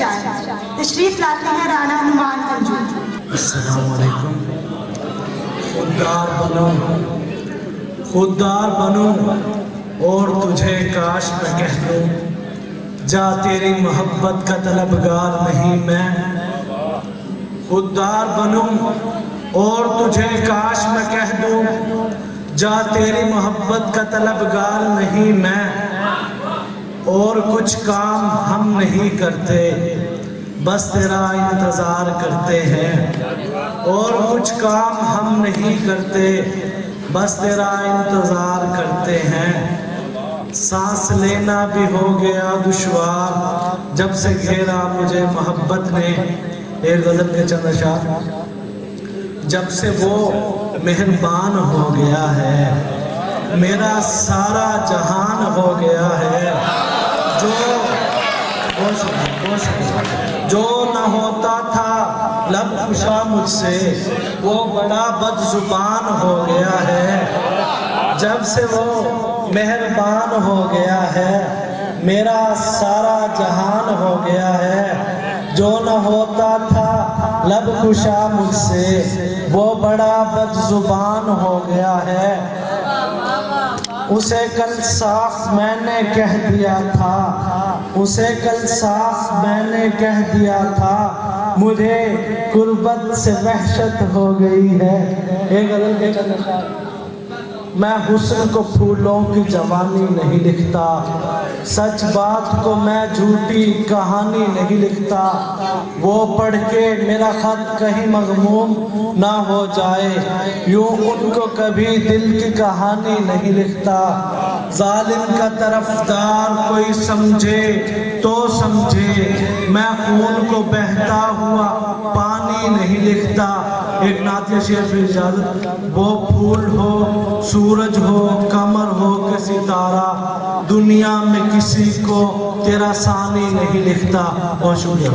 شاعر تشریف لاتے ہیں رانا نعمان منظور۔ السلام علیکم۔ خوددار بنوں اور تجھے کاش میں کہہ دوں، جا تیری محبت کا طلبگار نہیں میں۔ خوددار بنوں اور تجھے کاش میں کہہ دوں، جا تیری محبت کا طلبگار نہیں میں۔ اور کچھ کام ہم نہیں کرتے، بس تیرا انتظار کرتے ہیں۔ اور کچھ کام ہم نہیں کرتے، بس تیرا انتظار کرتے ہیں۔ سانس لینا بھی ہو گیا دشوار، جب سے گھیرا مجھے محبت نے۔ ایک غزل کے چند اشعار۔ جب سے وہ مہربان ہو گیا ہے، میرا سارا جہان ہو گیا ہے۔ جو نہ ہوتا تھا لب کشا مجھ سے، وہ بڑا بد زبان ہو گیا ہے۔ جب سے وہ مہربان ہو گیا ہے، میرا سارا جہان ہو گیا ہے۔ جو نہ ہوتا تھا لب کشا مجھ سے، وہ بڑا بد زبان ہو گیا ہے۔ اسے کل صاف میں نے کہہ دیا تھا، اسے کل صاف میں نے کہہ دیا تھا، مجھے غربت سے وحشت ہو گئی ہے۔ ایک غزل کے چند اشعار۔ میں حسن کو پھولوں کی جوانی نہیں لکھتا، سچ بات کو میں جھوٹی کہانی نہیں لکھتا۔ وہ پڑھ کے میرا خط کہیں مغموم نہ ہو جائے، یوں ان کو کبھی دل کی کہانی نہیں لکھتا۔ ظالم کا طرفدار کوئی سمجھے تو سمجھے، میں خون کو بہتا ہوا پانی نہیں لکھتا۔ ایک نعتیہ شعر پہ اجازت۔ وہ پھول ہو، سورج ہو، قمر ہو کہ ستارہ، دنیا میں کسی کو تیرا ثانی نہیں لکھتا۔ بہت شکریہ۔